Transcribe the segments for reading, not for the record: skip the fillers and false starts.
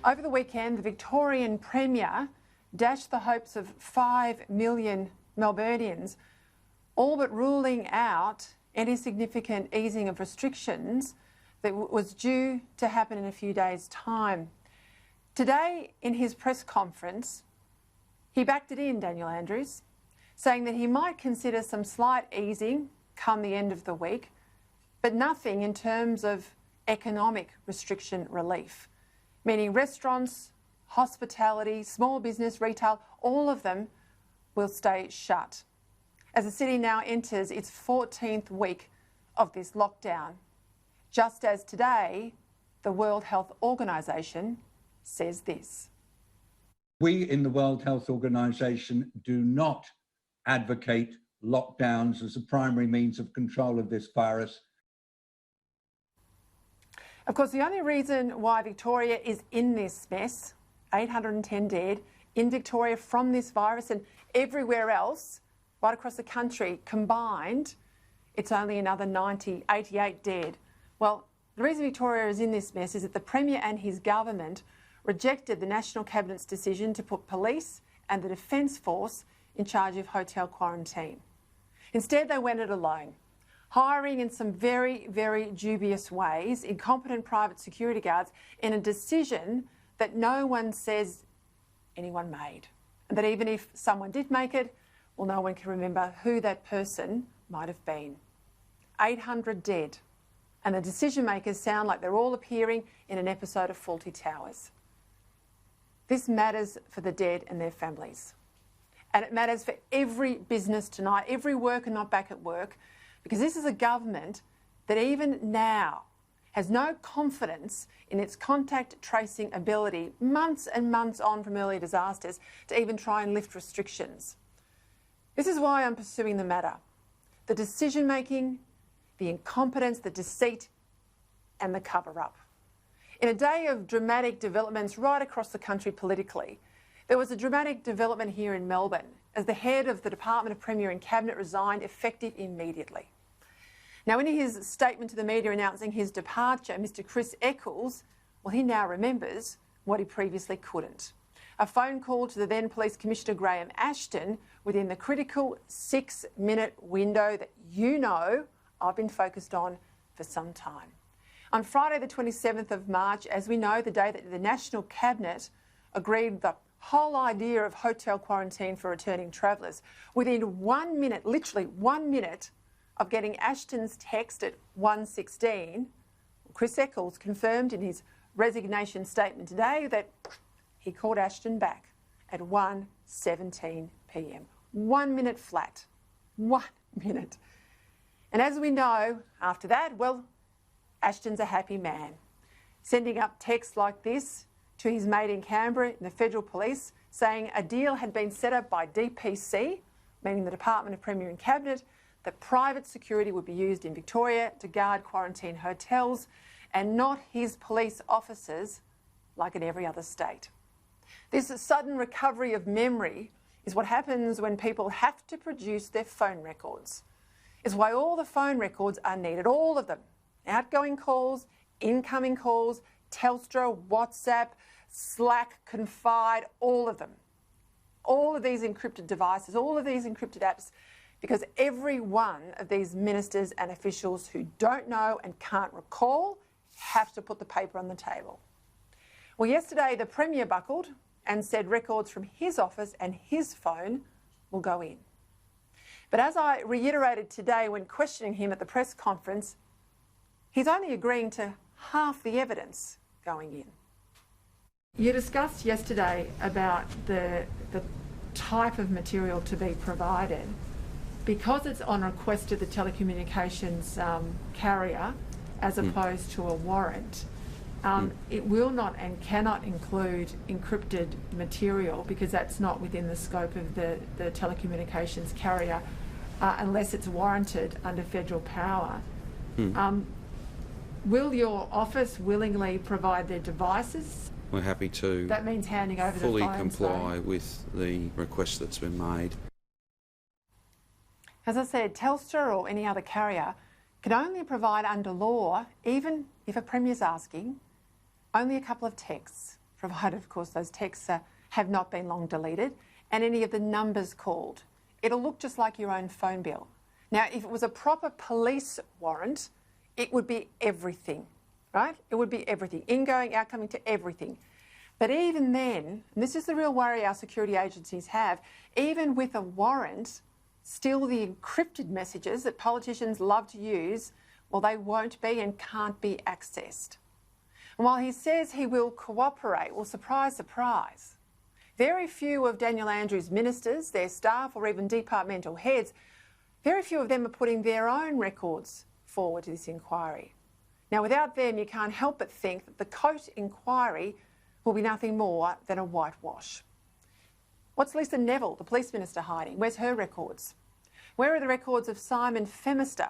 Over the weekend, the Victorian Premier dashed the hopes of 5 million Melburnians, all but ruling out any significant easing of restrictions that was due to happen in a few days' time. Today, in his press conference, he backed it in, Daniel Andrews, saying that he might consider some slight easing come the end of the week, but nothing in terms of economic restriction relief, meaning restaurants, hospitality, small business, retail, all of them will stay shut as the city now enters its 14th week of this lockdown, just as today the World Health Organization says this. We in the World Health Organization do not advocate lockdowns as a primary means of control of this virus. Of course, the only reason why Victoria is in this mess, 810 dead in Victoria from this virus, and everywhere else right across the country combined, it's only another 88 dead. Well, the reason Victoria is in this mess is that the Premier and his government rejected the National Cabinet's decision to put police and the Defence Force in charge of hotel quarantine. Instead, they went it alone, hiring in some very, very dubious ways incompetent private security guards in a decision that no one says anyone made. And that even if someone did make it, well, no one can remember who that person might have been. 800 dead. And the decision makers sound like they're all appearing in an episode of Fawlty Towers. This matters for the dead and their families. And it matters for every business tonight, every worker not back at work, because this is a government that even now has no confidence in its contact tracing ability, months and months on from earlier disasters, to even try and lift restrictions. This is why I'm pursuing the matter. The decision-making, the incompetence, the deceit and the cover-up. In a day of dramatic developments right across the country politically, there was a dramatic development here in Melbourne as the head of the Department of Premier and Cabinet resigned effective immediately. Now, in his statement to the media announcing his departure, Mr Chris Eccles, well, he now remembers what he previously couldn't. A phone call to the then Police Commissioner Graham Ashton within the critical 6-minute window that you know I've been focused on for some time. On Friday the 27th of March, as we know, the day that the National Cabinet agreed the whole idea of hotel quarantine for returning travellers, within 1 minute, literally 1 minute of getting Ashton's text at 1:16, Chris Eccles confirmed in his resignation statement today that he called Ashton back at 1:17 p.m. 1 minute flat. 1 minute. And as we know, after that, well, Ashton's a happy man, sending up texts like this to his mate in Canberra in the Federal Police, saying a deal had been set up by DPC, meaning the Department of Premier and Cabinet, that private security would be used in Victoria to guard quarantine hotels and not his police officers like in every other state. This sudden recovery of memory is what happens when people have to produce their phone records. It's why all the phone records are needed, all of them. Outgoing calls, incoming calls, Telstra, WhatsApp, Slack, Confide, all of them. All of these encrypted devices, all of these encrypted apps, because every one of these ministers and officials who don't know and can't recall have to put the paper on the table. Well, yesterday the Premier buckled and said records from his office and his phone will go in. But as I reiterated today when questioning him at the press conference, he's only agreeing to half the evidence going in. You discussed yesterday about the type of material to be provided. Because it's on request of the telecommunications carrier as opposed to a warrant, it will not and cannot include encrypted material because that's not within the scope of the telecommunications carrier unless it's warranted under federal power. Will your office willingly provide their devices? We're happy to. That means handing over fully the phones, comply with the request that's been made. As I said, Telstra or any other carrier can only provide under law, even if a Premier's asking, only a couple of texts. provided, of course, those texts have not been long deleted, and any of the numbers called. It'll look just like your own phone bill. Now, if it was a proper police warrant, it would be everything, right? It would be everything, ingoing, outgoing, to everything. But even then, and this is the real worry our security agencies have, even with a warrant, still the encrypted messages that politicians love to use, well, they won't be and can't be accessed. And while he says he will cooperate, well, surprise, surprise, very few of Daniel Andrews' ministers, their staff or even departmental heads, very few of them are putting their own records forward to this inquiry. Now, without them, you can't help but think that the Coate inquiry will be nothing more than a whitewash. What's Lisa Neville, the police minister, hiding? Where's her records? Where are the records of Simon Femister,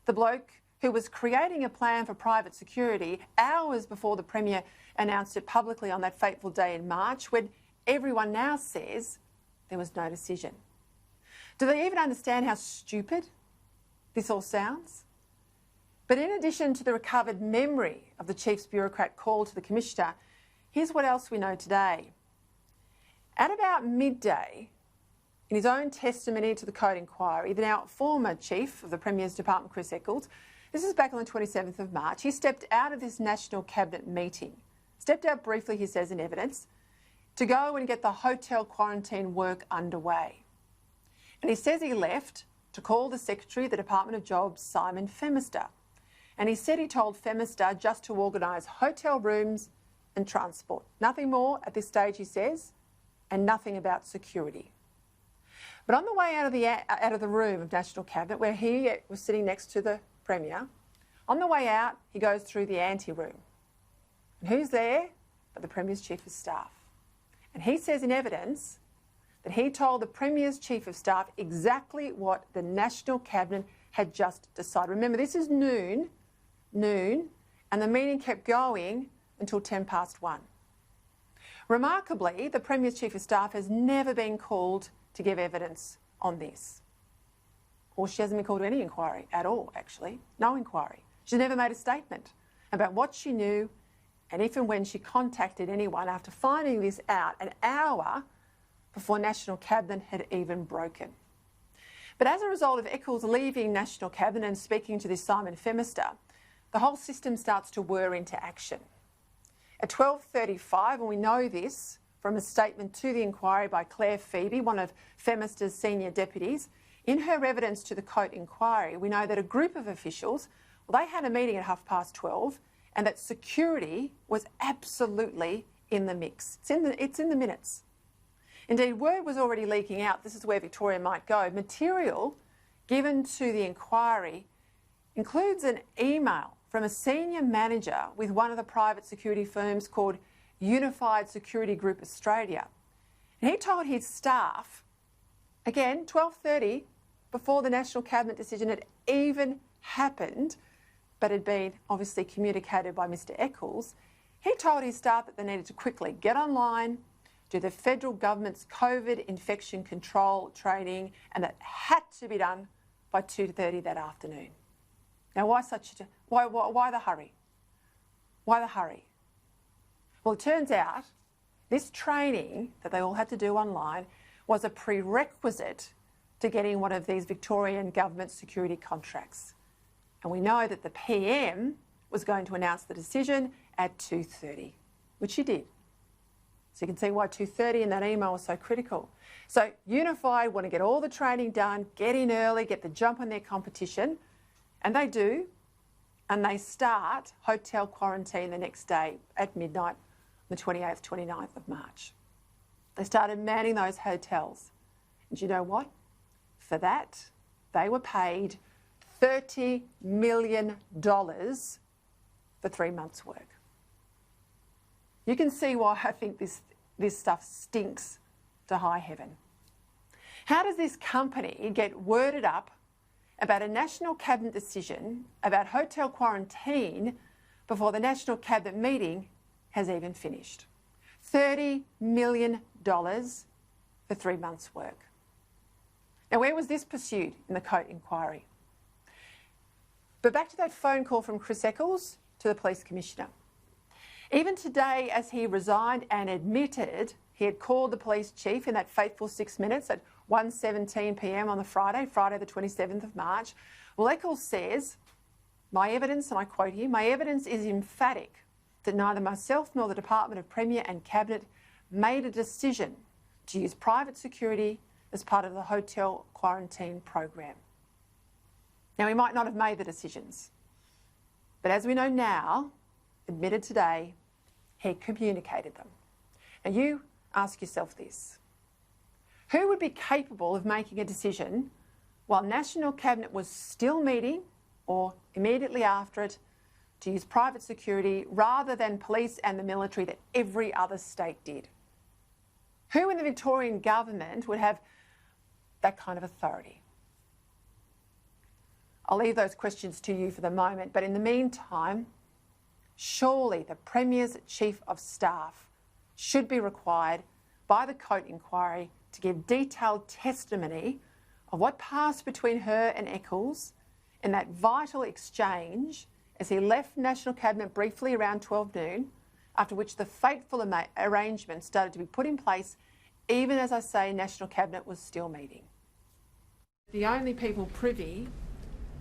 the bloke who was creating a plan for private security hours before the Premier announced it publicly on that fateful day in March, when everyone now says there was no decision? Do they even understand how stupid this all sounds? But in addition to the recovered memory of the Chief's bureaucrat call to the Commissioner, here's what else we know today. At about midday, in his own testimony to the Coate inquiry, the now former Chief of the Premier's Department, Chris Eccles, this is back on the 27th of March, he stepped out of this National Cabinet meeting, stepped out briefly, he says in evidence, to go and get the hotel quarantine work underway. And he says he left to call the Secretary of the Department of Jobs, Simon Femister. And he said he told Femister just to organise hotel rooms and transport. Nothing more at this stage, he says, and nothing about security. But on the way out of the room of National Cabinet, where he was sitting next to the Premier, on the way out, he goes through the ante-room. And who's there but the Premier's Chief of Staff? And he says in evidence that he told the Premier's Chief of Staff exactly what the National Cabinet had just decided. Remember, this is noon, and the meeting kept going until 1:10 Remarkably, the Premier's Chief of Staff has never been called to give evidence on this. Or she hasn't been called to any inquiry at all, actually. No inquiry. She's never made a statement about what she knew and if and when she contacted anyone after finding this out an hour before National Cabinet had even broken. But as a result of Eccles leaving National Cabinet and speaking to this Simon Femister, the whole system starts to whir into action. At 12:35, and we know this from a statement to the inquiry by Claire Phoebe, one of Femister's senior deputies, in her evidence to the Coate inquiry, we know that a group of officials, well, they had a meeting at 12:30, and that security was absolutely in the mix. It's in the minutes. Indeed, word was already leaking out, this is where Victoria might go. Material given to the inquiry includes an email from a senior manager with one of the private security firms called Unified Security Group Australia. And he told his staff, again, 12:30, before the National Cabinet decision had even happened, but had been obviously communicated by Mr Eccles, he told his staff that they needed to quickly get online, do the federal government's COVID infection control training, and that had to be done by 2:30 that afternoon. Now, why the hurry? Why the hurry? Well, it turns out this training that they all had to do online was a prerequisite to getting one of these Victorian government security contracts. And we know that the PM was going to announce the decision at 2:30, which she did. So you can see why 2:30 in that email was so critical. So Unified want to get all the training done, get in early, get the jump on their competition, and they do, and they start hotel quarantine the next day at midnight, the 28th, 29th of March. They started manning those hotels. And you know what? For that, they were paid $30 million for 3 months' work. You can see why I think this stuff stinks to high heaven. How does this company get worded up about a National Cabinet decision about hotel quarantine before the National Cabinet meeting has even finished? $30 million for 3 months' work. Now, where was this pursued in the Coate inquiry? But back to that phone call from Chris Eccles to the Police Commissioner. Even today, as he resigned and admitted he had called the police chief in that fateful 6 minutes at 1:17 p.m. on the Friday the 27th of March, well, Eccles says, my evidence, and I quote here, my evidence is emphatic that neither myself nor the Department of Premier and Cabinet made a decision to use private security as part of the hotel quarantine program. Now, he might not have made the decisions, but as we know now, admitted today, he communicated them. Now, you ask yourself this. Who would be capable of making a decision while National Cabinet was still meeting or immediately after it to use private security rather than police and the military that every other state did? Who in the Victorian government would have that kind of authority? I'll leave those questions to you for the moment, but in the meantime, surely the Premier's Chief of Staff should be required by the Coate inquiry to give detailed testimony of what passed between her and Eccles in that vital exchange as he left National Cabinet briefly around 12 noon, after which the fateful arrangements started to be put in place, even as I say, National Cabinet was still meeting. The only people privy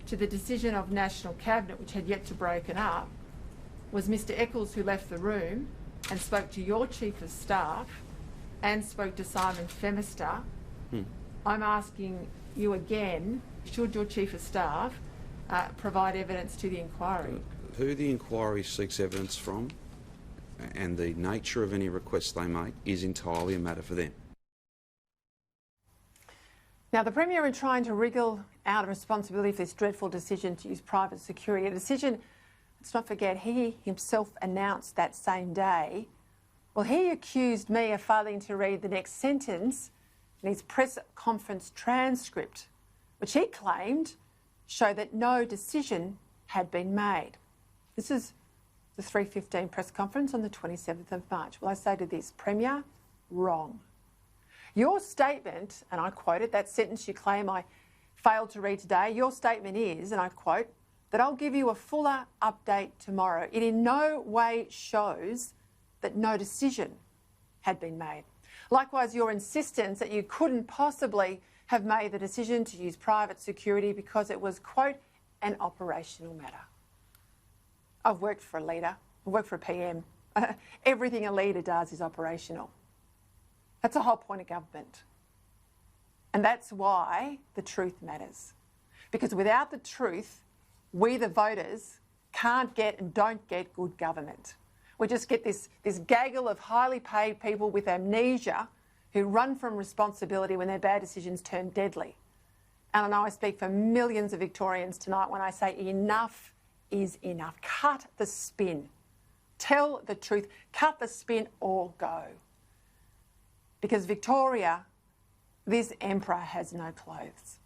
to the decision of National Cabinet, which had yet to broken up, was Mr Eccles, who left the room and spoke to your Chief of Staff and spoke to Simon Femister. I'm asking you again, should your Chief of Staff provide evidence to the inquiry? Who the inquiry seeks evidence from and the nature of any requests they make is entirely a matter for them. Now, the Premier, in trying to wriggle out of responsibility for this dreadful decision to use private security, a decision, let's not forget, he himself announced that same day, well, he accused me of failing to read the next sentence in his press conference transcript, which he claimed showed that no decision had been made. This is the 3:15 press conference on the 27th of March. Well, I say to this, Premier, wrong. Your statement, and I quote it, that sentence you claim I failed to read today, your statement is, and I quote, that I'll give you a fuller update tomorrow. It in no way shows that no decision had been made. Likewise, your insistence that you couldn't possibly have made the decision to use private security because it was, quote, an operational matter. I've worked for a leader. I've worked for a PM. Everything a leader does is operational. That's the whole point of government. And that's why the truth matters. Because without the truth, we, the voters, can't get and don't get good government. We just get this gaggle of highly paid people with amnesia who run from responsibility when their bad decisions turn deadly. And I know I speak for millions of Victorians tonight when I say enough is enough. Cut the spin. Tell the truth. Cut the spin or go. Because Victoria, this emperor has no clothes.